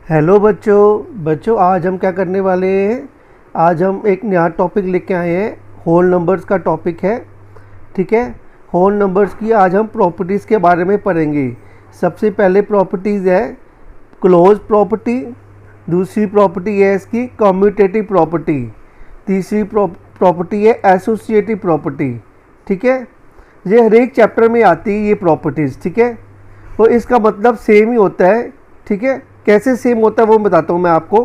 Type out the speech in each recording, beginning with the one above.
Hello बच्चों आज हम क्या करने वाले हैं। आज हम एक नया टॉपिक लेके आए हैं। होल नंबर्स का टॉपिक है। ठीक है, होल नंबर्स की आज हम प्रॉपर्टीज़ के बारे में पढ़ेंगे। सबसे पहले प्रॉपर्टीज़ है क्लोज प्रॉपर्टी, दूसरी प्रॉपर्टी है इसकी कम्यूटेटिव प्रॉपर्टी, तीसरी प्रॉपर्टी है एसोसिएटिव प्रॉपर्टी। ठीक है, ये हर एक चैप्टर में आती है ये प्रॉपर्टीज़। ठीक है, तो इसका मतलब सेम ही होता है। ठीक है, कैसे सेम होता है वो बताता हूँ मैं आपको।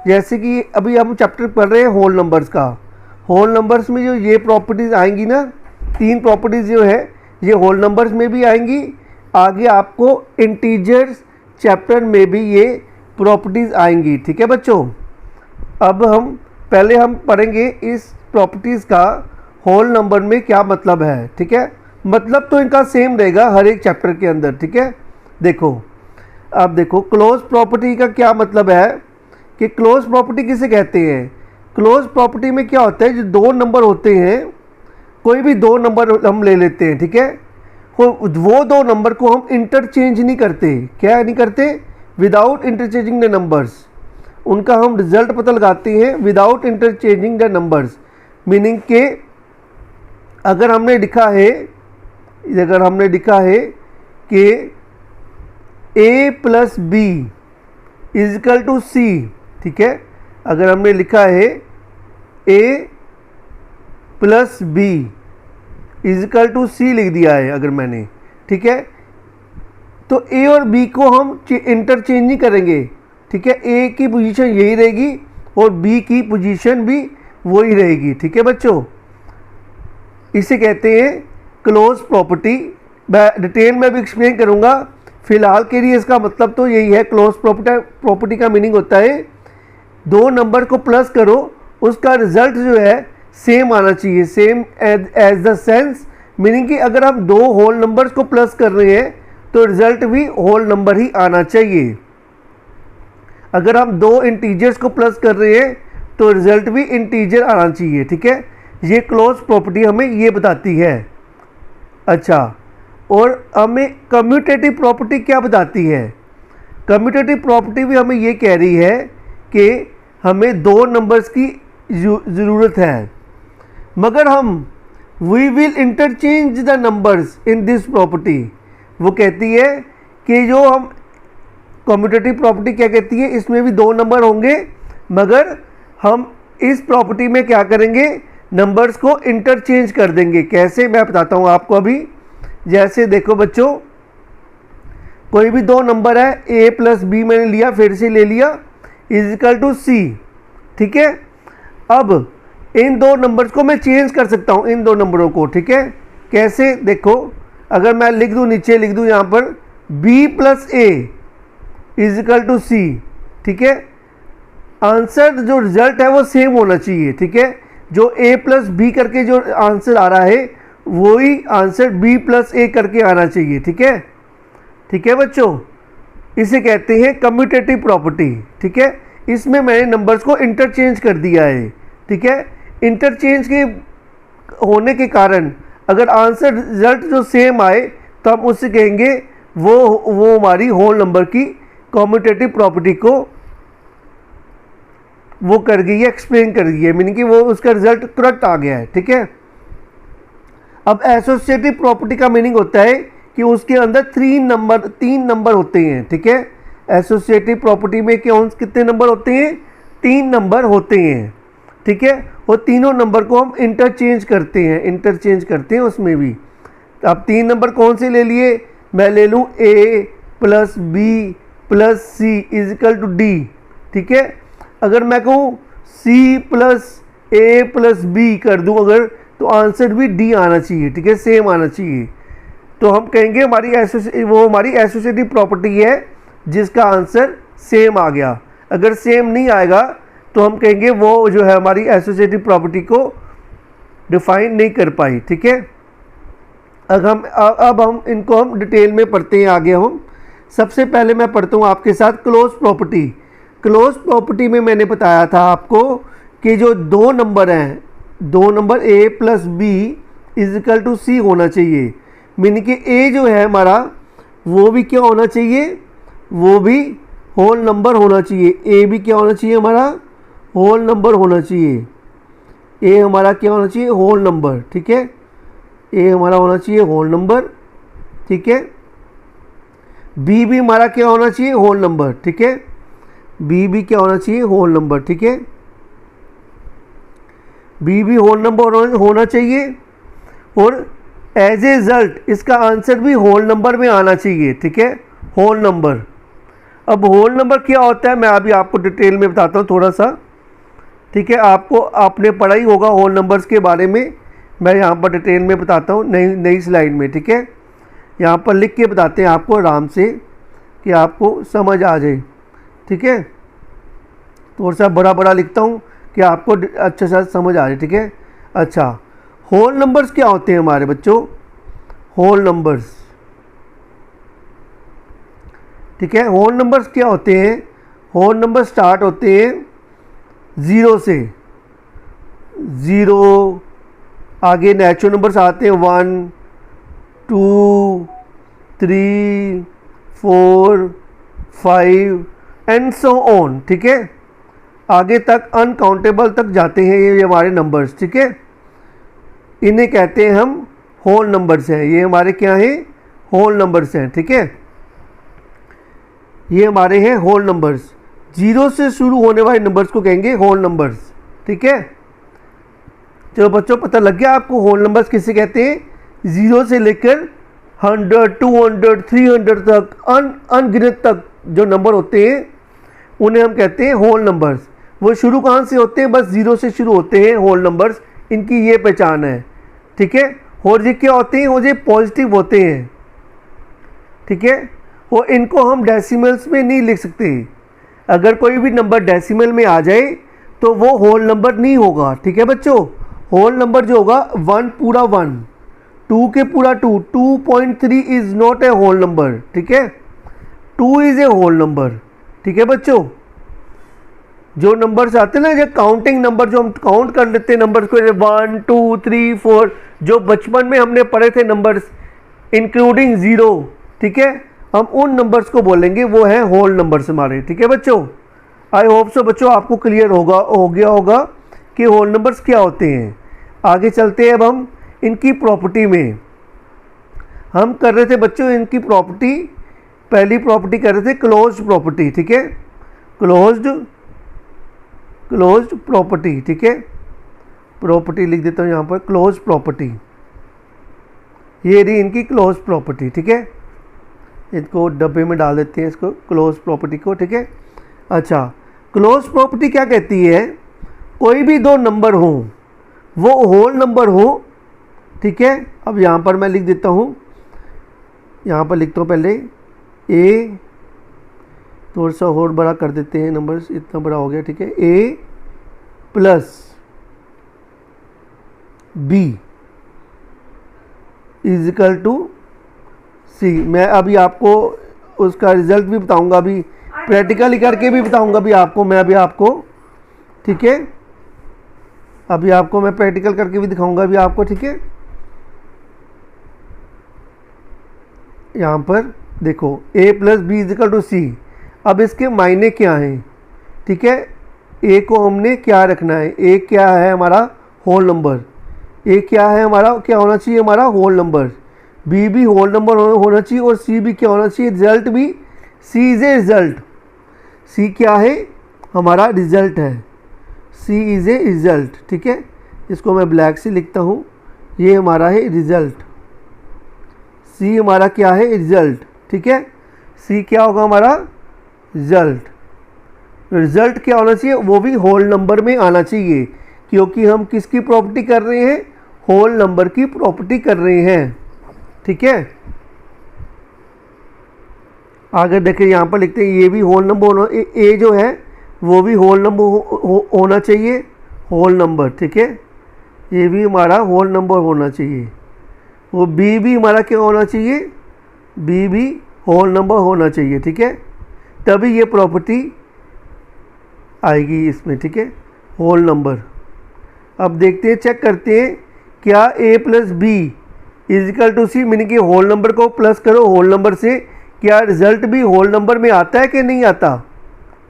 जैसे कि अभी हम चैप्टर पढ़ रहे हैं होल नंबर्स का। होल नंबर्स में जो ये प्रॉपर्टीज़ आएंगी ना, तीन प्रॉपर्टीज़ जो है ये होल नंबर्स में भी आएंगी। आगे आपको इंटीजर्स चैप्टर में भी ये प्रॉपर्टीज़ आएंगी। ठीक है बच्चों, अब हम पढ़ेंगे इस प्रॉपर्टीज़ का होल नंबर में क्या मतलब है। ठीक है, मतलब तो इनका सेम रहेगा हर एक चैप्टर के अंदर। ठीक है, देखो अब देखो क्लोज प्रॉपर्टी का क्या मतलब है कि क्लोज प्रॉपर्टी किसे कहते हैं। क्लोज प्रॉपर्टी में क्या होता है, जो दो नंबर होते हैं, कोई भी दो नंबर हम ले लेते हैं। ठीक है, वो दो नंबर को हम इंटरचेंज नहीं करते। क्या नहीं करते? Without interchanging the numbers. उनका हम रिजल्ट पता लगाते हैं without interchanging the numbers. Meaning के अगर हमने लिखा है कि a plus B is equal to C. ठीक है, अगर हमने लिखा है a plus B is equal to C लिख दिया है अगर मैंने, ठीक है, तो a और b को हम इंटरचेंज नहीं करेंगे। ठीक है, a की पोजीशन यही रहेगी और b की पोजीशन भी वही रहेगी। ठीक है बच्चों, इसे कहते हैं क्लोज प्रॉपर्टी। डिटेल में भी एक्सप्लेन करूँगा, फिलहाल के लिए इसका मतलब तो यही है। क्लोज प्रॉपर्टी का मीनिंग होता है दो नंबर को प्लस करो, उसका रिजल्ट जो है सेम आना चाहिए। Same as the sense, meaning कि अगर हम दो होल नंबर्स को प्लस कर रहे हैं तो रिजल्ट भी होल नंबर ही आना चाहिए। अगर हम दो इंटीजर्स को प्लस कर रहे हैं तो रिजल्ट भी इंटीजर आना चाहिए। ठीक है, ये क्लोज प्रॉपर्टी हमें ये बताती है। अच्छा, और हमें कम्यूटेटिव प्रॉपर्टी क्या बताती है? कम्यूटेटिव प्रॉपर्टी भी हमें ये कह रही है कि हमें दो नंबर्स की ज़रूरत है, मगर हम we will interchange the numbers in this property. वो कहती है कि जो हम कम्यूटेटिव प्रॉपर्टी क्या कहती है, इसमें भी दो नंबर होंगे, मगर हम इस प्रॉपर्टी में क्या करेंगे, नंबर्स को इंटरचेंज कर देंगे। कैसे, मैं बताता हूँ आपको अभी। जैसे देखो बच्चों, कोई भी दो नंबर है, a प्लस बी मैंने लिया, फिर से ले लिया, इजिकल टू सी। ठीक है, अब इन दो नंबर्स को मैं चेंज कर सकता हूँ, इन दो नंबरों को। ठीक है, कैसे, देखो अगर मैं लिख दूँ, नीचे लिख दूँ यहाँ पर b plus A is equal to C. ठीक है, आंसर जो रिजल्ट है वो सेम होना चाहिए। ठीक है, जो a प्लस बी करके जो आंसर आ रहा है वही आंसर b प्लस ए करके आना चाहिए। ठीक है बच्चों, इसे कहते हैं कम्यूटेटिव प्रॉपर्टी। ठीक है, इसमें मैंने नंबर्स को इंटरचेंज कर दिया है। ठीक है, इंटरचेंज के होने के कारण अगर आंसर रिजल्ट जो सेम आए तो हम उससे कहेंगे वो हमारी होल नंबर की कम्यूटेटिव प्रॉपर्टी को वो कर गई है, एक्सप्लेन कर गई है, मीनिंग कि वो उसका रिजल्ट करेक्ट आ गया है। ठीक है, अब एसोसिएटिव प्रॉपर्टी का मीनिंग होता है कि उसके अंदर तीन नंबर होते हैं। ठीक है, एसोसिएटिव प्रॉपर्टी में कितने नंबर होते हैं? तीन नंबर होते हैं। ठीक है, वो तीनों नंबर को हम इंटरचेंज करते हैं उसमें भी। तो अब तीन नंबर कौन से ले लिए? मैं ले लूँ a plus B plus C is equal to D. ठीक है, अगर मैं कहूँ c plus A plus B कर दूँ अगर, तो आंसर भी डी आना चाहिए। ठीक है, सेम आना चाहिए। तो हम कहेंगे हमारी एसोसिएटिव प्रॉपर्टी है जिसका आंसर सेम आ गया। अगर सेम नहीं आएगा तो हम कहेंगे वो जो है हमारी एसोसिएटिव प्रॉपर्टी को डिफाइन नहीं कर पाई। ठीक है, अब हम इनको हम डिटेल में पढ़ते हैं आगे। हम सबसे पहले मैं पढ़ता हूँ आपके साथ क्लोज प्रॉपर्टी। क्लोज प्रॉपर्टी में मैंने बताया था आपको कि जो दो नंबर हैं, दो number a plus B is equal to C होना चाहिए। मीनिंग कि a जो है हमारा वो भी क्या होना चाहिए, वो भी होल नंबर होना चाहिए। ए भी क्या होना चाहिए हमारा, होल नंबर होना चाहिए। ए हमारा क्या होना चाहिए, होल नंबर, ठीक है। ए हमारा होना चाहिए होल नंबर, ठीक है। बी भी हमारा क्या होना चाहिए, होल नंबर, ठीक है। बी भी क्या होना चाहिए, होल नंबर, ठीक है। बी भी होल नंबर होना चाहिए और एज ए रिजल्ट इसका आंसर भी होल नंबर में आना चाहिए, ठीक है, होल नंबर। अब होल नंबर क्या होता है मैं अभी आपको डिटेल में बताता हूँ थोड़ा सा, ठीक है। आपने पढ़ा ही होगा होल नंबर्स के बारे में, मैं यहाँ पर डिटेल में बताता हूँ नई स्लाइड में, ठीक है। यहाँ पर लिख के बताते हैं आपको आराम से कि आपको समझ आ जाए, ठीक है। थोड़ा सा बड़ा बड़ा लिखता हूँ कि आपको अच्छा सा समझ आ जाए, ठीक है। अच्छा, होल नंबर्स क्या होते हैं हमारे बच्चों, होल नंबर्स, ठीक है। होल नंबर्स क्या होते हैं, होल नंबर स्टार्ट होते हैं 0 से, 0, आगे नेचुरल नंबर्स आते हैं 1 2 3 4 5 एंड सो ऑन, ठीक है। आगे तक अनकाउंटेबल तक जाते हैं ये हमारे नंबर्स, ठीक है। इन्हें कहते हैं हम होल नंबर्स हैं। ये हमारे क्या हैं, होल नंबर्स हैं, ठीक है। ये हमारे हैं होल नंबर्स। 0 से शुरू होने वाले नंबर्स को कहेंगे होल नंबर्स, ठीक है। चलो बच्चों पता लग गया आपको होल नंबर्स किसे कहते हैं। 0 से लेकर 100 200 300 तक अनगिनत तक जो नंबर होते हैं उन्हें हम कहते हैं होल नंबर्स। वो शुरू कहाँ से होते हैं, बस 0 से शुरू होते हैं होल नंबर्स, इनकी ये पहचान है, ठीक है। और ये क्या होते हैं, और ये पॉजिटिव होते हैं, ठीक है। और इनको हम डेसिमल्स में नहीं लिख सकते। अगर कोई भी नंबर डेसिमल में आ जाए तो वो होल नंबर नहीं होगा, ठीक है बच्चों। होल नंबर जो होगा 1 पूरा 1, 2 के पूरा 2, 2.3 is not a whole number, ठीक है। 2 इज़ ए होल नंबर, ठीक है बच्चों। जो नंबर्स आते हैं ना, जो काउंटिंग नंबर, जो हम काउंट कर लेते हैं नंबर्स को 1 2 3 4, जो बचपन में हमने पढ़े थे नंबर्स इंक्लूडिंग 0, ठीक है, हम उन नंबर्स को बोलेंगे वो है होल नंबर्स हमारे, ठीक है बच्चों। आई होप सो बच्चों आपको क्लियर हो गया होगा कि होल नंबर्स क्या होते हैं। आगे चलते हैं अब हम इनकी प्रॉपर्टी में। हम कर रहे थे बच्चों इनकी प्रॉपर्टी, पहली प्रॉपर्टी कर रहे थे क्लोज्ड प्रॉपर्टी, ठीक है, क्लोज्ड प्रॉपर्टी, ठीक है। प्रॉपर्टी लिख देता हूँ यहाँ पर, क्लोज प्रॉपर्टी, ये रही इनकी क्लोज प्रॉपर्टी, ठीक है। इसको डब्बे में डाल देते हैं इसको, क्लोज प्रॉपर्टी को, ठीक है। अच्छा, क्लोज प्रॉपर्टी क्या कहती है, कोई भी दो नंबर हो वो होल नंबर हो, ठीक है। अब यहाँ पर मैं लिख देता हूँ, यहाँ पर लिखता हूँ पहले ए, थोड़ा सा और बड़ा कर देते हैं, नंबर्स इतना बड़ा हो गया, ठीक है। A plus B is equal to C. मैं अभी आपको उसका रिजल्ट भी बताऊंगा, अभी प्रैक्टिकली करके भी बताऊंगा अभी आपको, मैं अभी आपको, ठीक है, अभी आपको मैं प्रैक्टिकल करके भी दिखाऊंगा अभी आपको, ठीक है। यहाँ पर देखो a plus B is equal to C. अब इसके मायने क्या हैं, ठीक है। ए को हमने क्या रखना है, ए क्या है हमारा होल नंबर, ए क्या है हमारा, क्या होना चाहिए हमारा होल नंबर। बी भी होल नंबर होना चाहिए और सी भी क्या होना चाहिए, रिजल्ट भी। सी इज़ ए रिजल्ट, सी क्या है हमारा रिजल्ट है, सी इज़ ए रिजल्ट, ठीक है। इसको मैं ब्लैक से लिखता हूँ, ये हमारा है रिजल्ट, सी हमारा क्या है रिजल्ट, ठीक है। सी क्या होगा हमारा रिजल्ट। रिजल्ट क्या होना चाहिए, वो भी होल नंबर में आना चाहिए, क्योंकि हम किसकी प्रॉपर्टी कर रहे हैं, होल नंबर की प्रॉपर्टी कर रहे हैं, ठीक है। आगे देखिए यहाँ पर लिखते हैं ये भी होल नंबर होना, ए जो है वो भी होल नंबर होना चाहिए, होल नंबर, ठीक है। ये भी हमारा होल नंबर होना चाहिए। वो बी भी हमारा क्या होना चाहिए, बी भी होल नंबर होना चाहिए, ठीक है। तभी ये प्रॉपर्टी आएगी इसमें, ठीक है, होल नंबर। अब देखते हैं, चेक करते हैं क्या a plus B is equal to C, meaning कि होल नंबर को प्लस करो होल नंबर से, क्या रिजल्ट भी होल नंबर में आता है कि नहीं आता,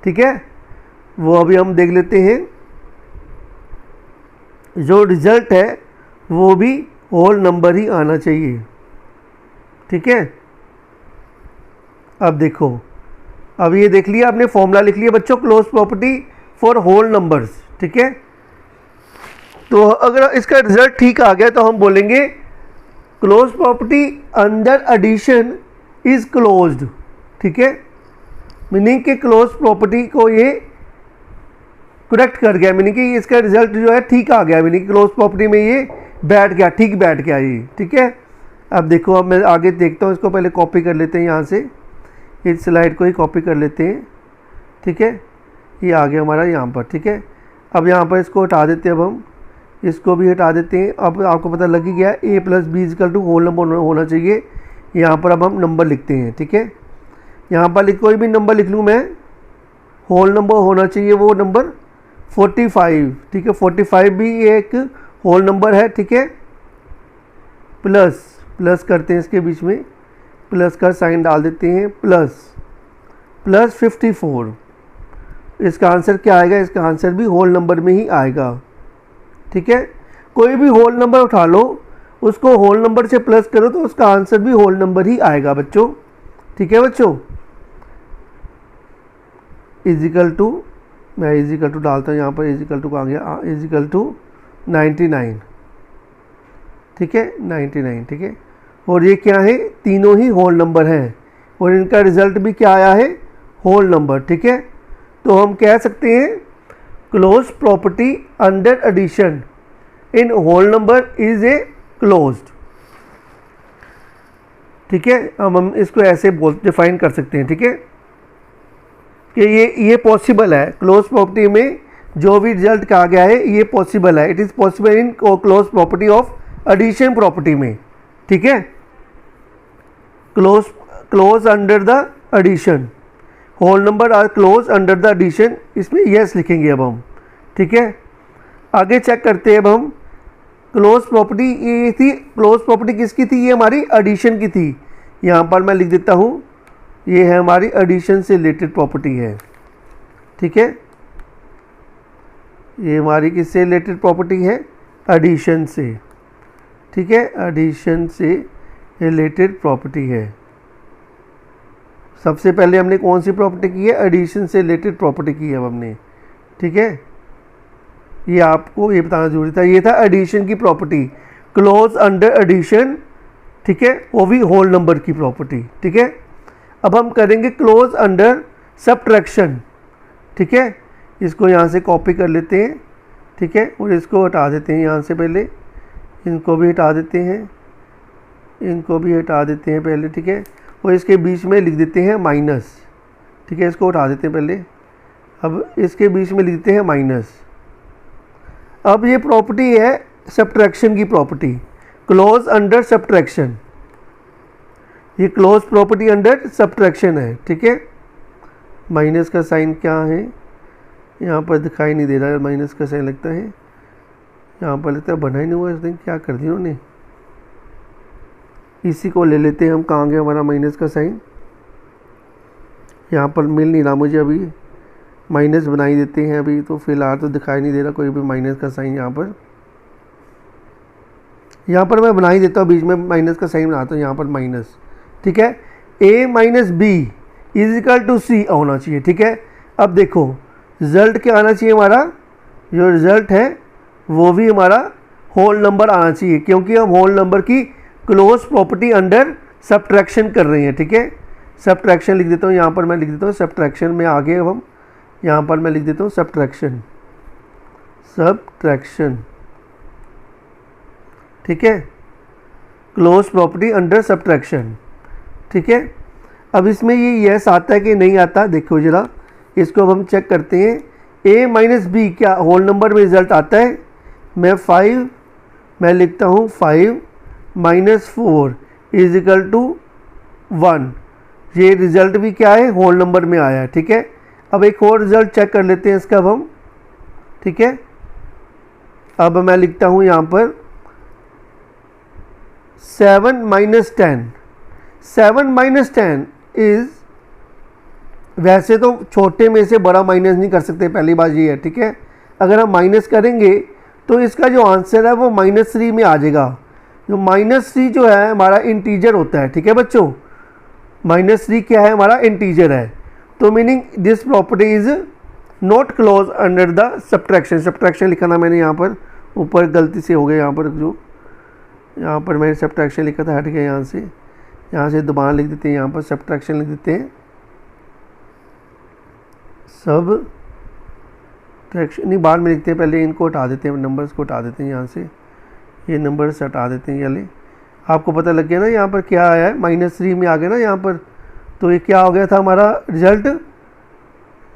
ठीक है, वो अभी हम देख लेते हैं। जो रिजल्ट है वो भी होल नंबर ही आना चाहिए, ठीक है। अब देखो, अब ये देख लिया आपने, फॉर्मूला लिख लिया बच्चों, close property for whole numbers, ठीक है। तो अगर इसका रिजल्ट ठीक आ गया तो हम बोलेंगे close property under addition is closed, ठीक है। मीनिंग कि क्लोज प्रॉपर्टी को ये करेक्ट कर गया, मीनिंग कि इसका रिजल्ट जो है ठीक आ गया, मीनिंग क्लोज प्रॉपर्टी में ये बैठ गया, ठीक बैठ गया ये, ठीक है। अब देखो, अब मैं आगे देखता हूँ, इसको पहले कॉपी कर लेते हैं यहाँ से, इस स्लाइड को ही कॉपी कर लेते हैं, ठीक है। ये आ गया हमारा यहाँ पर, ठीक है। अब यहाँ पर इसको हटा देते हैं, अब हम इसको भी हटा देते हैं। अब आपको पता लग ही गया a plus B is equal to whole number होना चाहिए। यहाँ पर अब हम नंबर लिखते हैं, ठीक है। यहाँ पर कोई भी नंबर लिख लूँ मैं, होल नंबर होना चाहिए वो नंबर 45, ठीक है। 45 भी एक होल नंबर है, ठीक है। प्लस प्लस करते हैं, इसके बीच में प्लस का साइन डाल देते हैं, प्लस 54। इसका आंसर क्या आएगा, इसका आंसर भी होल नंबर में ही आएगा, ठीक है। कोई भी होल नंबर उठा लो, उसको होल नंबर से प्लस करो तो उसका आंसर भी होल नंबर ही आएगा बच्चों, ठीक है बच्चों। इजिकल टू, मैं इजिकल टू डालता हूँ यहाँ पर, इजिकल टू कहाँ गया, इजिकल टू 99, ठीक है, 99, ठीक है। और ये क्या है, तीनों ही होल नंबर हैं और इनका रिजल्ट भी क्या आया है, होल नंबर, ठीक है। तो हम कह सकते हैं close property under addition in whole number is a closed, ठीक है। अब हम इसको ऐसे डिफाइन कर सकते हैं, ठीक है, कि ये पॉसिबल है, क्लोज प्रॉपर्टी में जो भी रिजल्ट कहा गया है ये पॉसिबल है, it is possible in close property of addition property में, ठीक है। Close under the addition, whole number are close under the addition, इसमें यस लिखेंगे अब हम, ठीक है। आगे चेक करते हैं अब हम, क्लोज प्रॉपर्टी ये थी, क्लोज प्रॉपर्टी किसकी थी, ये हमारी एडिशन की थी। यहाँ पर मैं लिख देता हूँ, ये है हमारी एडिशन से रिलेटेड प्रॉपर्टी है, ठीक है। ये हमारी किससे रिलेटेड प्रॉपर्टी है, एडिशन से, ठीक है, एडिशन से रिलेटेड प्रॉपर्टी है। सबसे पहले हमने कौन सी प्रॉपर्टी की है, एडिशन से रिलेटेड प्रॉपर्टी की है अब हमने, ठीक है। ये आपको ये बताना जरूरी था, ये था एडिशन की प्रॉपर्टी, क्लोज अंडर एडिशन, ठीक है, वो भी होल नंबर की प्रॉपर्टी, ठीक है। अब हम करेंगे क्लोज अंडर सबट्रैक्शन, ठीक है। इसको यहाँ से कॉपी कर लेते हैं, ठीक है, और इसको हटा देते हैं यहाँ से, पहले इनको भी हटा देते हैं, इनको भी हटा देते हैं पहले, ठीक है। और इसके बीच में लिख देते हैं माइनस, ठीक है, इसको हटा देते हैं पहले, अब इसके बीच में लिख देते हैं माइनस। अब ये प्रॉपर्टी है सबट्रैक्शन की प्रॉपर्टी, क्लोज अंडर सबट्रैक्शन, ये क्लोज प्रॉपर्टी अंडर सबट्रैक्शन है, ठीक है। माइनस का साइन क्या है, यहाँ पर दिखाई नहीं दे रहा है, माइनस का साइन लगता है, यहाँ पर लगता है बना ही नहीं हुआ, इसने क्या कर दिया उन्होंने। इसी को ले लेते हैं हम, कहाँ गया हमारा माइनस का साइन, यहाँ पर मिल नहीं रहा मुझे, अभी माइनस बना ही देते हैं अभी, तो फिलहाल तो दिखाई नहीं दे रहा कोई भी माइनस का साइन यहाँ पर मैं बना ही देता हूँ, बीच में माइनस का साइन बनाता हूँ, यहाँ पर माइनस, ठीक है। a minus B is equal to C होना चाहिए, ठीक है। अब देखो रिजल्ट क्या आना चाहिए, हमारा जो रिजल्ट है वो भी हमारा होल नंबर आना चाहिए, क्योंकि हम होल नंबर की क्लोज प्रॉपर्टी अंडर सबट्रैक्शन कर रहे हैं, ठीक है। सबट्रैक्शन लिख देता हूँ, यहाँ पर मैं लिख देता हूँ सबट्रैक्शन में आगे, अब हम यहाँ पर मैं लिख देता हूँ सबट्रैक्शन, ठीक है, क्लोज प्रॉपर्टी अंडर सबट्रैक्शन, ठीक है। अब इसमें ये यस आता है कि नहीं आता, देखो जरा इसको अब हम चेक करते हैं। a माइनस बी क्या होल नंबर में रिजल्ट आता है, मैं लिखता हूँ 5 माइनस 4 इज इक्वल टू 1, ये रिजल्ट भी क्या है, होल नंबर में आया है, ठीक है। अब एक और रिजल्ट चेक कर लेते हैं इसका अब हम, ठीक है। अब मैं लिखता हूँ यहाँ पर 7 माइनस 10, 7 माइनस 10 इज़, वैसे तो छोटे में से बड़ा माइनस नहीं कर सकते, पहली बात ये है, ठीक है। अगर हम माइनस करेंगे तो इसका जो आंसर है वो -3 में आ जाएगा। जो -3 जो है हमारा इंटीजर होता है, ठीक है बच्चों। -3 क्या है, हमारा इंटीजर है। तो meaning this property is not close under the subtraction. Subtraction लिखा था मैंने यहाँ पर, ऊपर गलती से हो गया, यहाँ पर मैंने सब्ट्रैक्शन लिखा था, हट गया यहाँ से दोबारा लिख देते हैं, यहाँ पर सब्ट्रैक्शन लिख देते हैं, सब ट्रैक्शन नहीं, बाद में लिखते हैं, पहले इनको हटा देते हैं, नंबर्स को हटा देते हैं यहाँ से, ये नंबर्स हटा देते हैं। ये आपको पता लग गया ना यहाँ पर क्या आया है, -3 में आ गया ना यहाँ पर। तो ये क्या हो गया था, हमारा रिजल्ट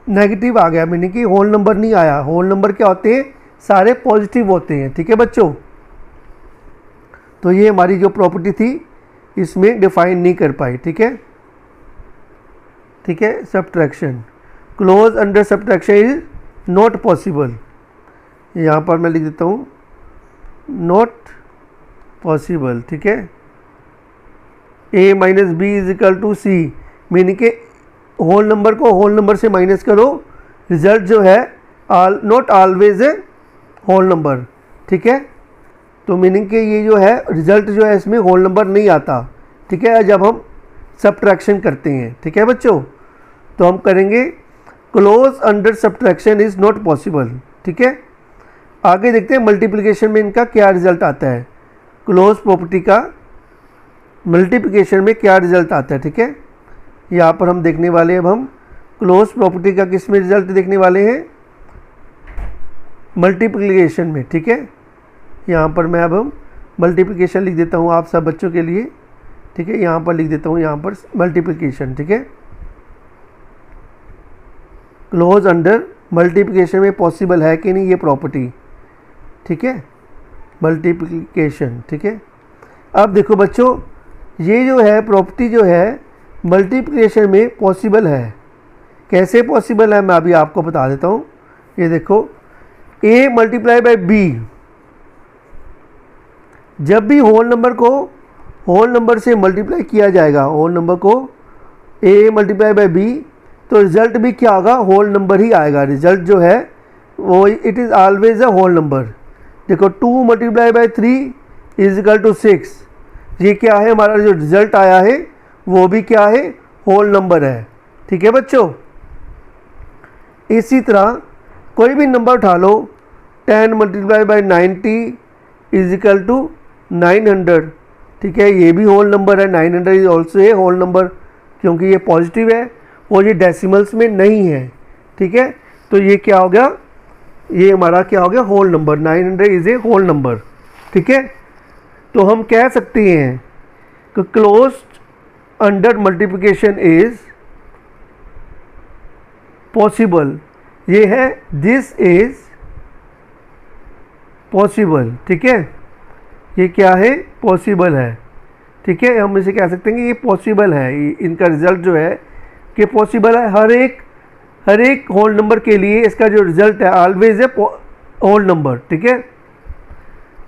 नेगेटिव आ गया, मीनिंग कि होल नंबर नहीं आया। होल नंबर क्या होते हैं, सारे पॉजिटिव होते हैं, ठीक है बच्चों। तो ये हमारी जो प्रॉपर्टी थी इसमें डिफाइन नहीं कर पाई, ठीक है, ठीक है। Subtraction, close under subtraction is not possible. यहाँ पर मैं लिख देता हूँ नॉट पॉसिबल, ठीक है। a minus B is equal to C, meaning के होल नंबर को होल नंबर से माइनस करो, रिजल्ट जो है not always a whole number, ठीक है। तो मीनिंग के ये जो है रिजल्ट जो है इसमें होल नंबर नहीं आता, ठीक है, जब हम सब्ट्रैक्शन करते हैं, ठीक है बच्चों। तो हम करेंगे close under subtraction is not possible, ठीक है। आगे देखते हैं मल्टीप्लिकेशन में इनका क्या रिजल्ट आता है, क्लोज प्रॉपर्टी का मल्टीप्लिकेशन में क्या रिजल्ट आता है, ठीक है। यहाँ पर हम देखने वाले हैं, अब हम क्लोज प्रॉपर्टी का किस में रिजल्ट देखने वाले हैं, मल्टीप्लिकेशन में, ठीक है। यहाँ पर मैं अब हम मल्टीप्लिकेशन लिख देता हूँ आप सब बच्चों के लिए, ठीक है। यहाँ पर लिख देता हूँ, यहाँ पर मल्टीप्लिकेशन, ठीक है। क्लोज अंडर मल्टीप्लिकेशन में पॉसिबल है कि नहीं ये प्रॉपर्टी, ठीक है, मल्टीप्लिकेशन, ठीक है। अब देखो बच्चों, ये जो है प्रॉपर्टी जो है मल्टीप्लिकेशन में पॉसिबल है। कैसे पॉसिबल है मैं अभी आपको बता देता हूँ। ये देखो a मल्टीप्लाई बाय b, जब भी होल नंबर को होल नंबर से मल्टीप्लाई किया जाएगा, होल नंबर को a मल्टीप्लाई बाय b, तो रिजल्ट भी क्या होगा, होल नंबर ही आएगा। रिजल्ट जो है वो it is always a whole number. देखो 2 multiply by 3 is equal to 6, ये क्या है, हमारा जो रिजल्ट आया है वो भी क्या है, होल नंबर है, ठीक है बच्चों। इसी तरह कोई भी नंबर उठा लो, 10 multiply by 90 is equal to 900, ठीक है, ये भी होल नंबर है। 900 is also a whole number, क्योंकि ये पॉजिटिव है और ये डेसिमल्स में नहीं है, ठीक है। तो ये क्या हो गया, ये हमारा क्या हो गया, whole number. 900 is a whole number, ठीक है। तो हम कह सकते हैं कि close under multiplication is possible, ये है दिस इज पॉसिबल, ठीक है। ये क्या है, पॉसिबल है, ठीक है। हम इसे कह सकते हैं कि ये पॉसिबल है, इनका रिजल्ट जो है कि पॉसिबल है। हर एक होल नंबर के लिए इसका जो रिजल्ट है ऑलवेज है होल नंबर, ठीक है।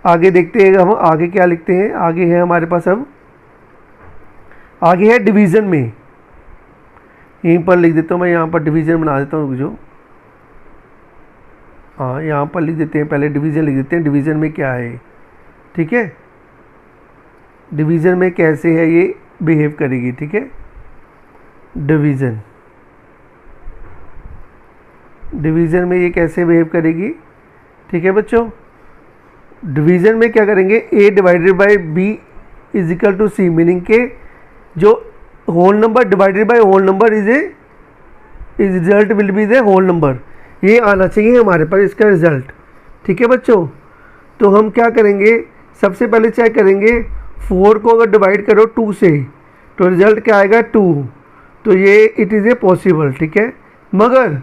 आगे देखते हैं हम आगे क्या लिखते हैं। आगे है हमारे पास, अब आगे है डिवीज़न में, यहीं पर लिख देता हूँ मैं, यहाँ पर डिवीज़न बना देता हूँ जो, हाँ यहाँ पर लिख देते हैं, पहले डिवीज़न लिख देते हैं। डिवीज़न में क्या है, ठीक है, डिवीज़न में कैसे है ये बिहेव करेगी, ठीक है। डिवीज़न में ये कैसे बिहेव करेगी, ठीक है बच्चों। डिवीज़न में क्या करेंगे, a divided by b is equal to c, meaning के जो whole number divided by whole number is result will be the whole number, ये आना चाहिए हमारे पास इसका रिजल्ट, ठीक है बच्चों। तो हम क्या करेंगे, सबसे पहले चेक करेंगे 4 को अगर डिवाइड करो 2 से तो रिजल्ट क्या आएगा, 2, तो ये इट इज़ ए पॉसिबल, ठीक है। मगर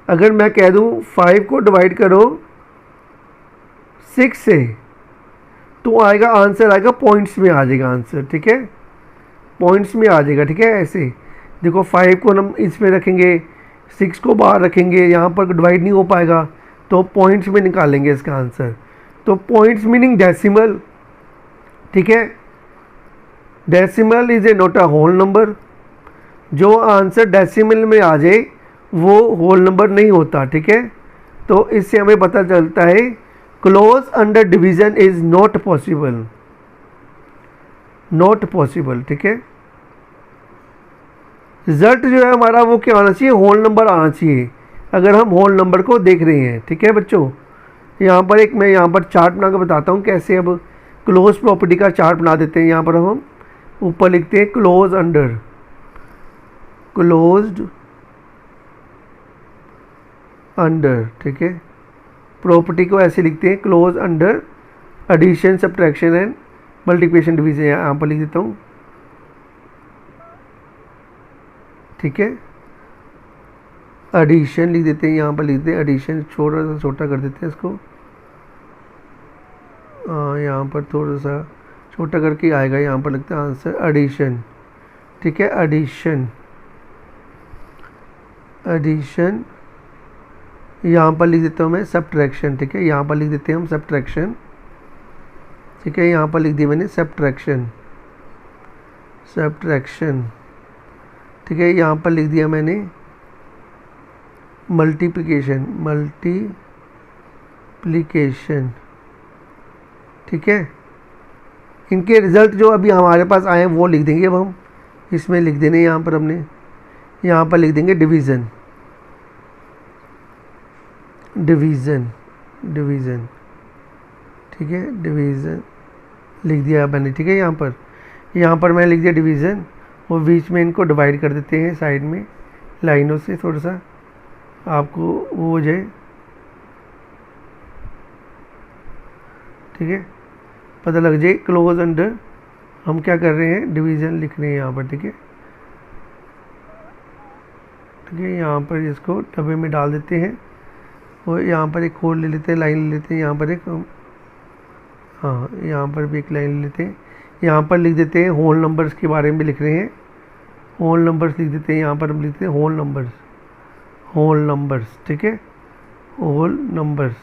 अगर मैं कह दूँ 5 को डिवाइड करो 6 से, तो आएगा आंसर आएगा पॉइंट्स में आ जाएगा आंसर, ठीक है, पॉइंट्स में आ जाएगा, ठीक है। ऐसे देखो 5 को हम इसमें रखेंगे, 6 को बाहर रखेंगे, यहाँ पर डिवाइड नहीं हो पाएगा, तो पॉइंट्स में निकालेंगे इसका आंसर। तो पॉइंट्स मीनिंग डेसिमल, ठीक है, decimal is a not a whole number, जो आंसर डेसिमल में आ जाए वो होल नंबर नहीं होता, ठीक है। तो इससे हमें पता चलता है close under division is not possible, not possible, ठीक है। रिजल्ट जो है हमारा वो क्या आना चाहिए, होल नंबर आना चाहिए, अगर हम होल नंबर को देख रहे हैं, ठीक है बच्चों। यहाँ पर एक मैं यहाँ पर चार्ट बना कर बताता हूँ कैसे अब क्लोज प्रॉपर्टी का चार्ट बना देते हैं। यहाँ पर हम ऊपर लिखते हैं क्लोज अंडर, क्लोज्ड अंडर, ठीक है। प्रॉपर्टी को ऐसे लिखते हैं close under addition subtraction and multiplication division, यहाँ पर लिख देता हूँ, ठीक है। एडिशन लिख देते हैं, यहाँ पर लिख देते हैं एडिशन, छोटा सा छोटा कर देते हैं इसको, यहाँ पर थोड़ा सा छोटा करके आएगा, यहाँ पर लिखते हैं आंसर एडिशन, ठीक है। एडिशन, एडिशन, यहाँ पर लिख देता हूँ मैं सब्ट्रैक्शन, ठीक है। यहाँ पर लिख देते हैं हम सब्ट्रैक्शन, ठीक है। यहाँ पर लिख दिया मैंने सब्ट्रैक्शन, सब्ट्रैक्शन, ठीक है। यहाँ पर लिख दिया मैंने मल्टीप्लिकेशन, मल्टीप्लिकेशन, ठीक है। इनके रिज़ल्ट जो अभी हमारे पास आए हैं वो लिख देंगे अब हम, इसमें लिख देने यहाँ पर हमने, यहाँ पर लिख देंगे डिवीज़न, डिवीज़न, डिवीज़न, ठीक है। डिवीज़न लिख दिया मैंने, ठीक है। यहाँ पर मैंने लिख दिया डिवीज़न, और बीच में इनको डिवाइड कर देते हैं साइड में लाइनों से, थोड़ा सा आपको वो हो जाए, ठीक है, पता लग जाए। क्लोज अंडर हम क्या कर रहे हैं, डिवीज़न लिख रहे हैं यहाँ पर, ठीक है, ठीक है। यहाँ पर इसको डब्बे में डाल देते हैं, और यहाँ पर एक होल ले लेते हैं, लाइन ले लेते हैं, यहाँ पर एक, हाँ यहाँ पर भी एक लाइन ले लेते हैं। यहाँ पर लिख देते हैं होल नंबर्स के बारे में लिख रहे हैं, होल नंबर्स लिख देते हैं, यहाँ पर हम लिखते हैं होल नंबर्स, होल नंबर्स, ठीक है, होल नंबर्स,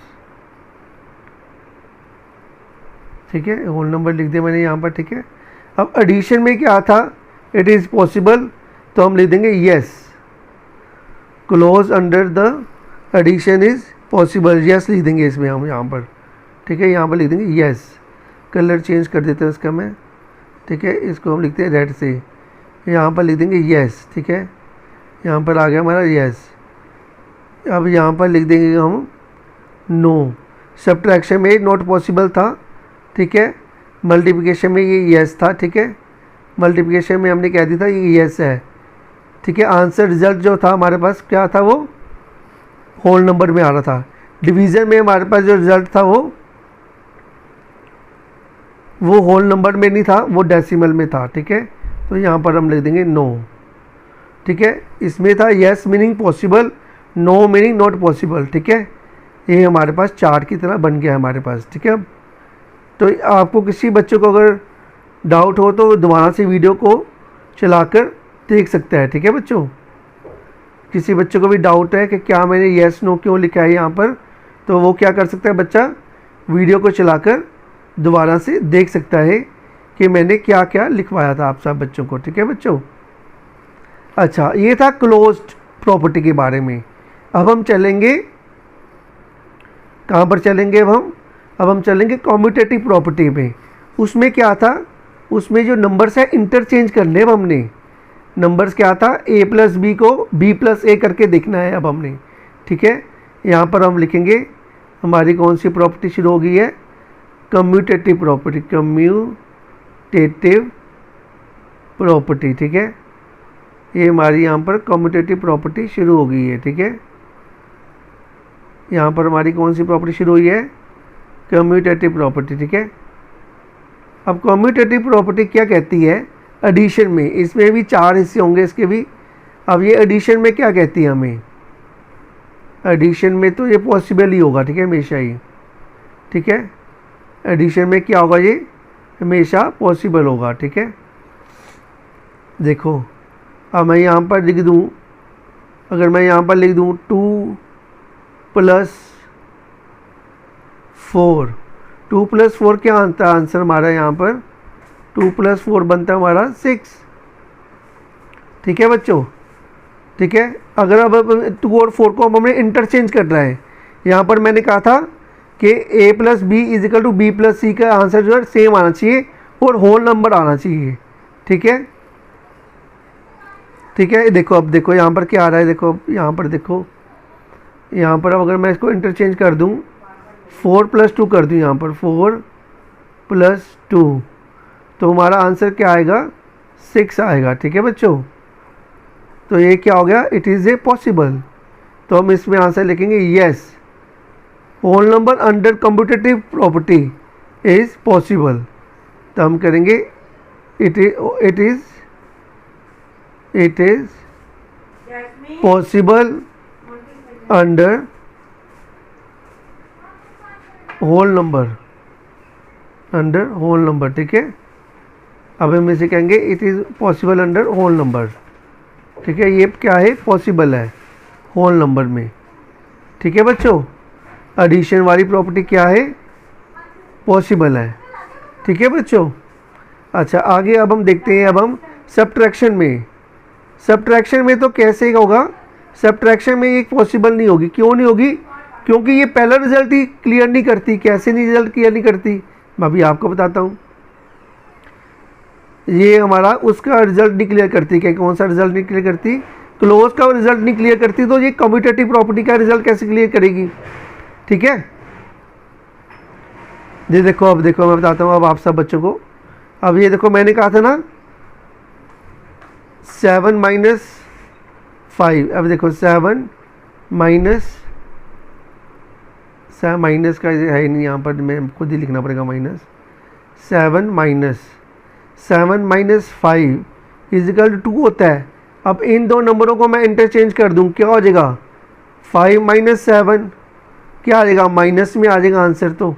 ठीक है। होल नंबर लिख दिया मैंने यहाँ पर, ठीक है। अब एडिशन में क्या था, इट इज़ पॉसिबल, तो हम लिख देंगे yes, close under the addition is possible, yes लिख देंगे इसमें हम यहाँ पर, ठीक है। यहाँ पर लिख देंगे यस, कलर चेंज कर देते हैं उसका मैं, ठीक है। इसको हम लिखते हैं रेड से, यहाँ पर लिख देंगे यस, ठीक है। यहाँ पर आ गया हमारा यस। अब यहाँ पर लिख देंगे हम नो, सब्ट्रैक्शन में नॉट पॉसिबल था, ठीक है। मल्टीप्लिकेशन में ये यस था, ठीक है। मल्टीप्लिकेशन में हमने कह दिया था ये यस है, ठीक है। आंसर रिजल्ट जो था हमारे पास क्या था, वो होल नंबर में आ रहा था। डिवीज़न में हमारे पास जो रिजल्ट था वो होल नंबर में नहीं था, वो डेसिमल में था, ठीक है। तो यहाँ पर हम लिख देंगे नो, ठीक है। इसमें था yes meaning possible, no meaning not possible, ठीक है। ये हमारे पास चार्ट की तरह बन गया हमारे पास, ठीक है। तो आपको किसी बच्चों को अगर डाउट हो तो दोबारा से वीडियो को चलाकर देख सकता है, ठीक है बच्चों। किसी बच्चों को भी डाउट है कि क्या मैंने येस नो क्यों लिखा है यहाँ पर, तो वो क्या कर सकता है बच्चा, वीडियो को चलाकर दोबारा से देख सकता है कि मैंने क्या क्या लिखवाया था आप सब बच्चों को, ठीक है बच्चों। अच्छा, ये था क्लोज्ड प्रॉपर्टी के बारे में। अब हम चलेंगे कहाँ पर चलेंगे, अब हम चलेंगे कॉम्यूटेटिव प्रॉपर्टी में। उसमें क्या था, उसमें जो नंबर्स है इंटरचेंज करने अब हमने, नंबर्स क्या था, a प्लस बी को b प्लस ए करके देखना है अब हमने, ठीक है। यहाँ पर हम लिखेंगे हमारी कौन सी प्रॉपर्टी शुरू हो गई है, कम्यूटेटिव प्रॉपर्टी, कम्यूटेटिव प्रॉपर्टी, ठीक है। ये हमारी यहाँ पर कम्यूटेटिव प्रॉपर्टी शुरू हो गई है, ठीक है। यहाँ पर हमारी कौन सी प्रॉपर्टी शुरू हुई है, कम्यूटेटिव प्रॉपर्टी, ठीक है। अब कम्यूटेटिव प्रॉपर्टी क्या कहती है, एडिशन में, इसमें भी 4 हिस्से होंगे इसके भी। अब ये एडिशन में क्या कहती है हमें, एडिशन में तो ये पॉसिबल ही होगा, ठीक है, हमेशा ही, ठीक है। एडिशन में क्या होगा, ये हमेशा पॉसिबल होगा, ठीक है। देखो अब मैं यहाँ पर लिख दूँ, अगर मैं यहाँ पर लिख दूँ 2 + 4, 2 + 4 क्या आता है आंसर हमारा यहाँ पर 2 + 4 बनता है हमारा 6। ठीक है बच्चों, ठीक है। अगर अब 2 और 4 को हमें इंटरचेंज करना है, यहाँ पर मैंने कहा था कि a + b = b + c का आंसर जो है सेम आना चाहिए और होल नंबर आना चाहिए। ठीक है, ठीक है। देखो अब देखो यहाँ पर क्या आ रहा है, देखो यहाँ पर देखो, यहाँ पर अब अगर मैं इसको इंटरचेंज कर दूँ, 4 + 2 कर दूँ, यहाँ पर 4 + 2, तो हमारा आंसर क्या आएगा, 6 आएगा। ठीक है बच्चों, तो ये क्या हो गया, इट इज़ ए पॉसिबल। तो हम इसमें आंसर लिखेंगे yes, whole number under commutative property is possible. तो हम करेंगे it is possible under whole number, ठीक है। अब हम इसे कहेंगे it is possible under whole number. ठीक है, ये क्या है, पॉसिबल है होल नंबर में। ठीक है बच्चों, एडिशन वाली प्रॉपर्टी क्या है, पॉसिबल है। ठीक है बच्चों, अच्छा आगे अब हम देखते हैं, अब हम सब्ट्रैक्शन में तो कैसे होगा, सब्ट्रैक्शन में एक पॉसिबल नहीं होगी। क्यों नहीं होगी, क्योंकि ये पहला रिजल्ट ही क्लियर नहीं करती। कैसे नहीं रिजल्ट क्लियर नहीं करती, मैं अभी आपको बताता हूँ। ये हमारा उसका रिजल्ट नहीं क्लियर करती, क्या कौन सा रिजल्ट नहीं क्लियर करती, क्लोज का रिजल्ट नहीं क्लियर करती, तो ये कम्यूटेटिव प्रॉपर्टी का रिजल्ट कैसे क्लियर करेगी। ठीक है जी, देखो अब देखो मैं बताता हूँ अब आप सब बच्चों को। अब ये देखो मैंने कहा था ना 7 - 5, अब देखो 7 माइनस का है ही नहीं, यहाँ पर मैं खुद ही लिखना पड़ेगा माइनस। 7 - 5 = 2 होता है। अब इन दो नंबरों को मैं इंटरचेंज कर दूं, क्या हो जाएगा, 5 - 7 क्या आ जाएगा, माइनस में आ जाएगा आंसर। तो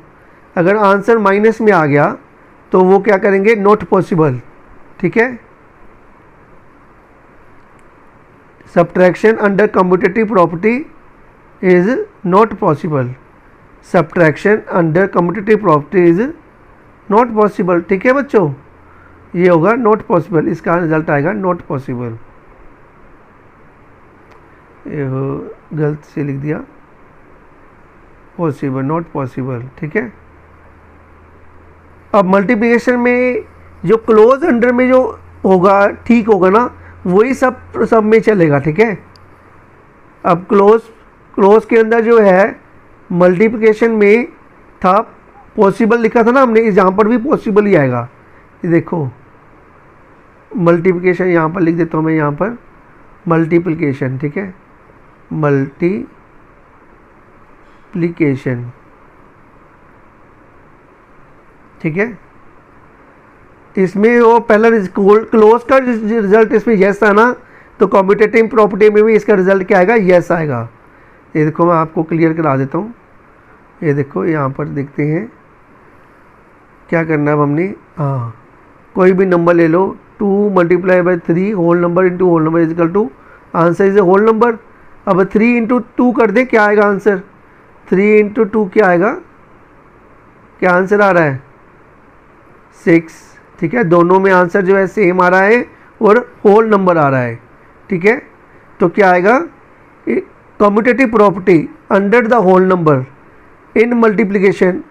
अगर आंसर माइनस में आ गया तो वो क्या करेंगे, नॉट पॉसिबल। ठीक है, subtraction under commutative property is not possible. Subtraction under commutative property is not possible. ठीक है बच्चों, ये होगा नॉट पॉसिबल, इसका रिजल्ट आएगा नॉट पॉसिबल। ये गलत से लिख दिया, पॉसिबल नॉट पॉसिबल। ठीक है, अब मल्टीप्लिकेशन में जो क्लोज अंडर में जो होगा ठीक होगा ना, वही सब में चलेगा। ठीक है, अब क्लोज के अंदर जो है मल्टीप्लिकेशन में था पॉसिबल लिखा था ना हमने, यहाँ पर भी पॉसिबल ही आएगा। ये देखो मल्टीप्लिकेशन यहाँ पर लिख देता हूँ मैं, यहाँ पर मल्टीप्लिकेशन। ठीक है, मल्टीप्लिकेशन। ठीक है, इसमें वो पहला क्लोज का रिजल्ट इसमें यस था ना, तो कम्यूटेटिव प्रॉपर्टी में भी इसका रिजल्ट क्या आएगा, यस आएगा। ये देखो मैं आपको क्लियर करा देता हूँ। ये देखो यहाँ पर देखते हैं क्या करना है हमने। हाँ, कोई भी नंबर ले लो, 2 × 3 whole number into whole number is equal to answer is a whole number. अब 3 × 2 कर दे, क्या आएगा आंसर, 3 × 2 क्या आएगा, क्या आंसर आ रहा है, 6। ठीक है, दोनों में आंसर जो है सेम आ रहा है और होल नंबर आ रहा है। ठीक है, तो क्या आएगा, commutative property under the whole number in multiplication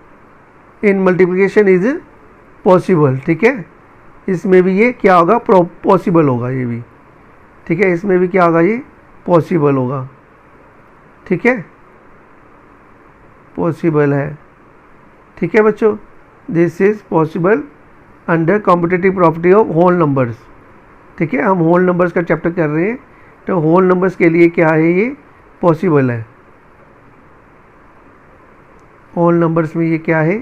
is possible. ठीक है, इसमें भी ये क्या होगा, पॉसिबल होगा ये भी। ठीक है, इसमें भी क्या होगा, ये पॉसिबल होगा। ठीक है, पॉसिबल है। ठीक है बच्चों, this is possible under competitive property of whole numbers. ठीक है, हम होल नंबर्स का चैप्टर कर रहे हैं, तो होल नंबर्स के लिए क्या है, ये पॉसिबल है। होल नंबर्स में ये क्या है,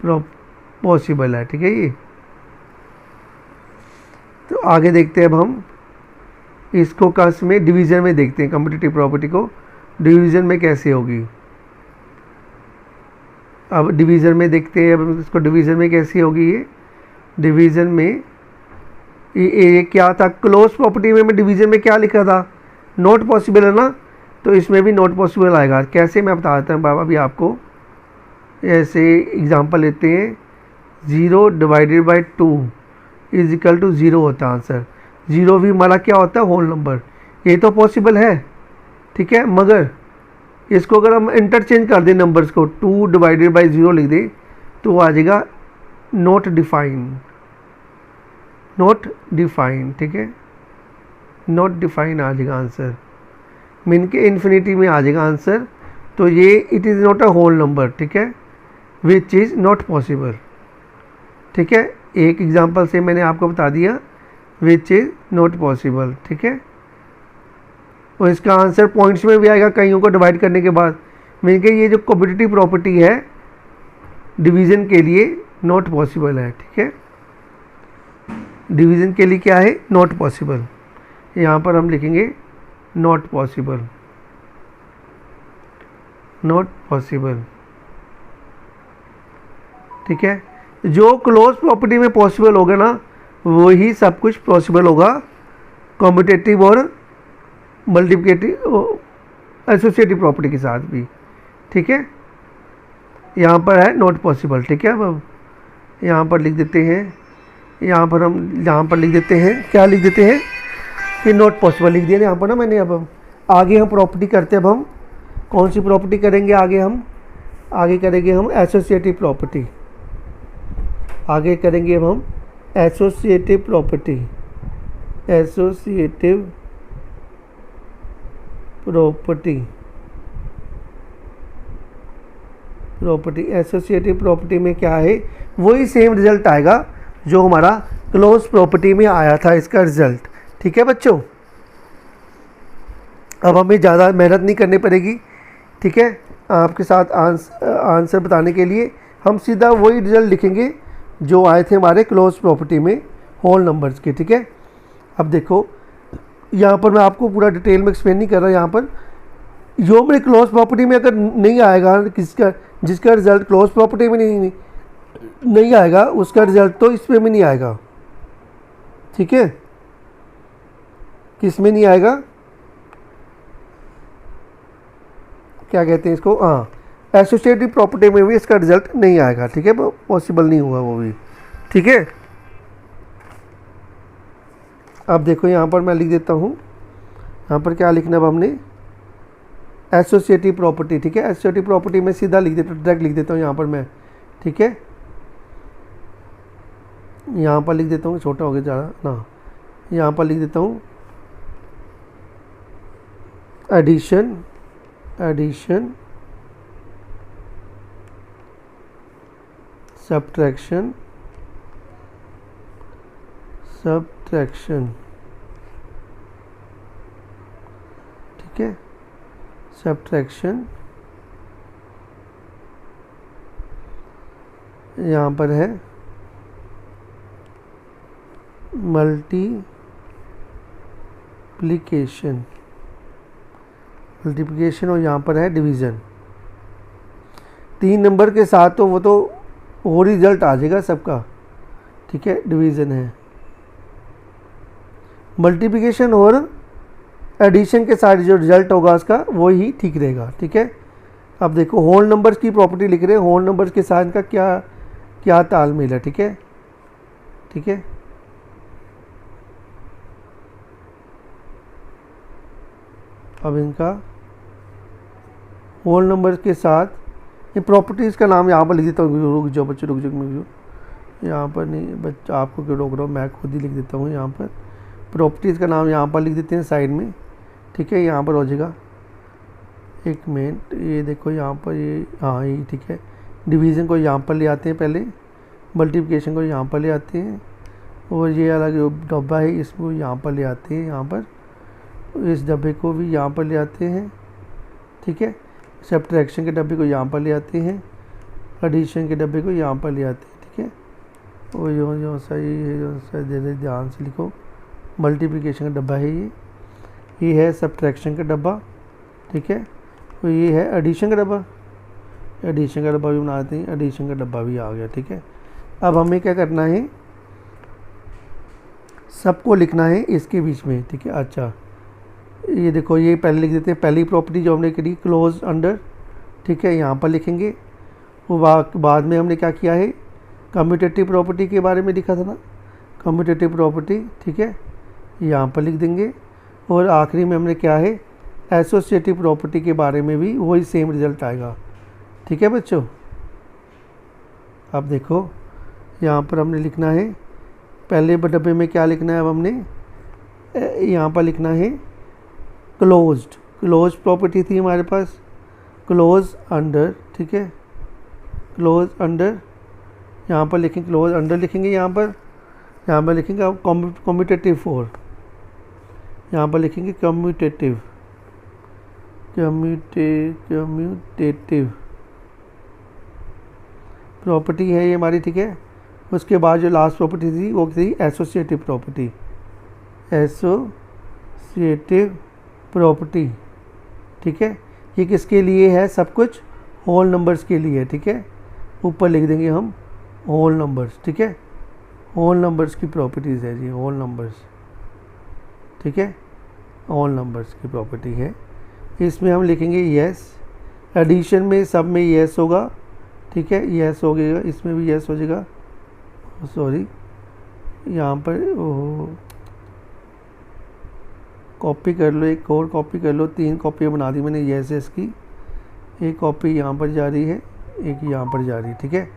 पॉसिबल है। ठीक है, ये तो आगे देखते हैं। अब हम इसको कस में डिवीज़न में देखते हैं, कॉम्पिटिटिव प्रॉपर्टी को डिवीज़न में कैसे होगी। अब डिवीज़न में देखते हैं, अब इसको डिवीज़न में कैसे होगी। ये डिवीज़न में ये क्या था, क्लोज प्रॉपर्टी में डिवीज़न में क्या लिखा था, नॉट पॉसिबल है ना, तो इसमें भी नॉट पॉसिबल आएगा। कैसे, मैं बता देता हूँ बाबा भी आपको। ऐसे एग्जांपल लेते हैं, 0 divided by 2 is equal to 0 होता है आंसर। 0 भी हमारा क्या होता है, होल नंबर। ये तो पॉसिबल है, ठीक है, मगर इसको अगर हम इंटरचेंज कर दें नंबर्स को, 2 डिवाइडेड बाई 0 लिख दें तो आ जाएगा नॉट डिफाइन, नॉट डिफाइन, ठीक है, नॉट डिफाइन आ जाएगा आंसर, मीन के इन्फिनिटी में आ जाएगा आंसर। तो ये it is not a whole number, ठीक है, विच इज़ नॉट पॉसिबल, ठीक है। एक एग्जांपल से मैंने आपको बता दिया विच इज़ नॉट पॉसिबल, ठीक है। और इसका आंसर पॉइंट्स में भी आएगा कईयों को डिवाइड करने के बाद। मीन के ये जो कॉम्पिटिटिव प्रॉपर्टी है डिवीज़न के लिए नॉट पॉसिबल है, ठीक है, डिवीज़न के लिए क्या है, नॉट पॉसिबल। यहाँ पर हम लिखेंगे नॉट पॉसिबल, नॉट पॉसिबल, ठीक है। जो क्लोज प्रॉपर्टी में पॉसिबल होगा ना वही सब कुछ पॉसिबल होगा कॉम्पिटिटिव और मल्टीप्लिकेटिव एसोसिएटिव प्रॉपर्टी के साथ भी, ठीक है। यहाँ पर है नॉट पॉसिबल, ठीक है। अब यहाँ पर लिख देते हैं, यहाँ पर लिख देते हैं, क्या लिख देते हैं कि नॉट पॉसिबल लिख दिया यहाँ पर ना मैंने। अब आगे हम प्रॉपर्टी करते हैं। अब हम कौन सी प्रॉपर्टी करेंगे आगे करेंगे हम एसोसिएटिव प्रॉपर्टी, आगे करेंगे अब हम associative property, associative property, associative property में क्या है, वही सेम रिजल्ट आएगा जो हमारा क्लोज प्रॉपर्टी में आया था इसका रिजल्ट, ठीक है बच्चों। अब हमें ज़्यादा मेहनत नहीं करनी पड़ेगी, ठीक है। आपके साथ आंसर बताने के लिए हम सीधा वही रिजल्ट लिखेंगे जो आए थे हमारे क्लोज प्रॉपर्टी में होल नंबर्स के, ठीक है। अब देखो यहाँ पर मैं आपको पूरा डिटेल में एक्सप्लेन नहीं कर रहा। यहाँ पर जो मेरे क्लोज प्रॉपर्टी में अगर नहीं आएगा, जिसका रिजल्ट क्लोज प्रॉपर्टी में नहीं आएगा उसका रिजल्ट तो इसमें भी नहीं आएगा, ठीक है। किस में नहीं आएगा, क्या कहते हैं इसको, हाँ, एसोसिएटिव प्रॉपर्टी में भी इसका रिजल्ट नहीं आएगा, ठीक है, पॉसिबल नहीं हुआ वो भी, ठीक है। अब देखो यहाँ पर मैं लिख देता हूँ, यहाँ पर क्या लिखना है, अब हमने एसोसिएटिव प्रॉपर्टी, ठीक है। एसोसिएटिव प्रॉपर्टी में सीधा लिख देता हूँ, डायरेक्ट लिख देता हूँ यहाँ पर मैं, ठीक है। यहाँ पर लिख देता हूँ, छोटा हो गया ज़्यादा ना, यहाँ पर लिख देता हूँ एडिशन, सब्ट्रैक्शन, ठीक है, सब्ट्रैक्शन, यहाँ पर है मल्टीप्लिकेशन, और यहाँ पर है डिवीज़न। 3 नंबर के साथ तो वो तो और रिजल्ट आ जाएगा सबका, ठीक है, डिवीज़न है। मल्टीप्लिकेशन और एडिशन के साथ जो रिजल्ट होगा उसका वो ही ठीक रहेगा, ठीक है। अब देखो होल नंबर्स की प्रॉपर्टी लिख रहे हैं, होल नंबर्स के साथ इनका क्या तालमेल है, ठीक है, ठीक है। अब इनका होल नंबर के साथ ये प्रॉपर्टीज़ का नाम यहाँ पर लिख देता हूँ, रुक जाओ बच्चे, रुक जाओ, यहाँ पर नहीं बच्चा, आपको क्यों रोक रहा हूँ, मैं खुद ही लिख देता हूँ। यहाँ पर प्रॉपर्टीज़ का नाम यहाँ पर लिख देते हैं साइड में, ठीक है, यहाँ पर हो जाएगा। एक मिनट, ये देखो यहाँ पर ये, हाँ ये ठीक है। डिवीज़न को यहाँ पर ले आते हैं पहले, मल्टीप्लिकेशन को यहाँ पर ले आते हैं, और ये अलग जो डब्बा है इसको यहाँ पर ले आते हैं, यहाँ पर इस डब्बे को भी यहाँ पर ले आते हैं, ठीक है। सब्ट्रैक्शन के डब्बे को यहाँ पर ले आते हैं, एडिशन के डब्बे को यहाँ पर ले आते हैं, ठीक है। और जो सही है, जो सही ध्यान से लिखो, मल्टीप्लिकेशन का डब्बा है ये है सब्ट्रैक्शन का डब्बा, ठीक है। और ये है एडिशन का डब्बा, एडिशन का डब्बा भी बनाते हैं, एडिशन का डब्बा भी आ गया, ठीक है। अब हमें क्या करना है, सबको लिखना है इसके बीच में, ठीक है। अच्छा ये देखो, ये पहले लिख देते हैं, पहली प्रॉपर्टी जो हमने करी क्लोज अंडर, ठीक है, यहाँ पर लिखेंगे। वो बाद में हमने क्या किया है, कम्यूटेटिव प्रॉपर्टी के बारे में लिखा था ना, कम्यूटेटिव प्रॉपर्टी, ठीक है, यहाँ पर लिख देंगे। और आखिरी में हमने क्या है, एसोसिएटिव प्रॉपर्टी के बारे में भी वही सेम रिजल्ट आएगा, ठीक है बच्चों। अब देखो यहाँ पर हमने लिखना है, पहले डब्बे में क्या लिखना है, अब हमने यहाँ पर लिखना है क्लोज्ड, क्लोज प्रॉपर्टी थी हमारे पास, क्लोज अंडर, ठीक है, क्लोज अंडर, यहाँ पर लिखेंगे क्लोज अंडर लिखेंगे, यहाँ पर लिखेंगे अब कम्यूटेटिव फॉर, यहाँ पर लिखेंगे कम्यूटेटिव प्रॉपर्टी है ये हमारी, ठीक है। उसके बाद जो लास्ट प्रॉपर्टी थी वो थी एसोसिएटिव प्रॉपर्टी, एसोसिएटिव प्रॉपर्टी, ठीक है। ये किसके लिए है, सब कुछ होल नंबर्स के लिए, ठीक है। ऊपर लिख देंगे हम होल नंबर्स, ठीक है, होल नंबर्स की प्रॉपर्टीज़ है जी, होल नंबर्स, ठीक है, होल नंबर्स की प्रॉपर्टी है। इसमें हम लिखेंगे यस, एडिशन में सब में यस होगा, ठीक है, यस हो गया, इसमें भी यस हो जाएगा, सॉरी यहाँ पर कॉपी कर लो, एक और कॉपी कर लो, 3 कॉपियाँ बना दी मैंने यस यस की, एक कॉपी यहाँ पर जा रही है, एक यहाँ पर जा रही है, ठीक है।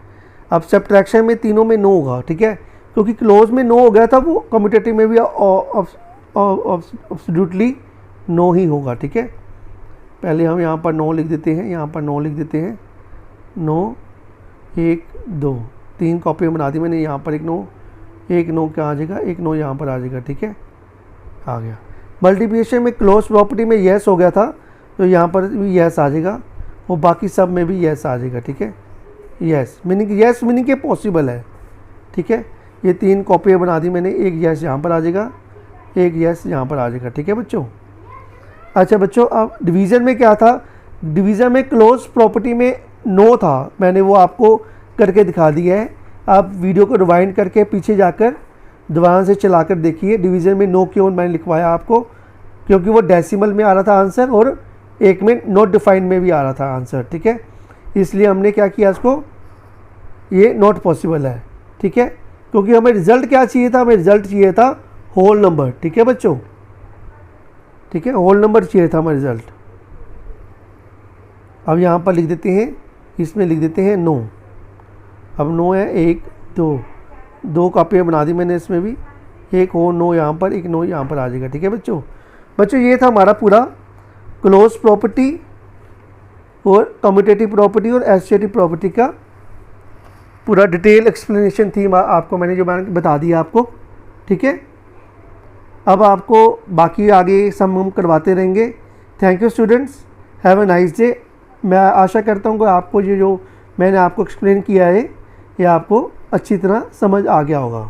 अब सब्ट्रैक्शन में तीनों में नो होगा, ठीक है, क्योंकि क्लोज में नो हो गया था, वो कम्यूटेटिव में भी एब्सोल्युटली नो ही होगा, ठीक है। पहले हम यहाँ पर नो लिख देते हैं, यहाँ पर नो लिख देते हैं, नो 1 2 3 कॉपियाँ बना दी मैंने, यहाँ पर एक नो क्या आ जाएगा, एक नो यहाँ पर आ जाएगा, ठीक है, आ गया। मल्टीप्लिकेशन में क्लोज प्रॉपर्टी में येस हो गया था, तो यहाँ पर भी येस आ जाएगा, और बाकी सब में भी येस आ जाएगा, ठीक है। येस मीनिंग के पॉसिबल है, ठीक है। ये 3 कॉपियाँ बना दी मैंने, एक येस यहाँ पर आ जाएगा, एक येस यहाँ पर आ जाएगा, ठीक है बच्चों। अच्छा बच्चों, अब डिवीज़न में क्या था, डिवीज़न में क्लोज प्रॉपर्टी में नो था, मैंने वो आपको करके दिखा दिया है। आप वीडियो को रिवाइंड करके पीछे जाकर दोबारा से चलाकर देखिए, डिवीज़न में नो क्यों मैंने लिखवाया आपको, क्योंकि वो डेसिमल में आ रहा था आंसर, और एक में नॉट डिफाइंड में भी आ रहा था आंसर, ठीक है। इसलिए हमने क्या किया, इसको ये नॉट पॉसिबल है, ठीक है, क्योंकि हमें रिज़ल्ट क्या चाहिए था, हमें रिज़ल्ट चाहिए था होल नंबर, ठीक है बच्चों, ठीक है, होल नंबर चाहिए था हमें रिज़ल्ट। अब यहाँ पर लिख देते हैं, इसमें लिख देते हैं नो, अब नो है 1 2 कॉपियाँ बना दी मैंने, इसमें भी एक हो नो यहाँ पर, एक नो यहाँ पर आ जाएगा, ठीक है बच्चों। ये था हमारा पूरा क्लोज प्रॉपर्टी और कम्यूटेटिव प्रॉपर्टी और एसोसिएटिव प्रॉपर्टी का पूरा डिटेल एक्सप्लेनेशन थी आपको, मैंने बता दिया आपको, ठीक है। अब आपको बाकी आगे सब हम करवाते रहेंगे। Thank you students, have a nice day. मैं आशा करता हूँ कि आपको ये जो मैंने आपको एक्सप्लेन किया है ये आपको अच्छी तरह समझ आ गया होगा।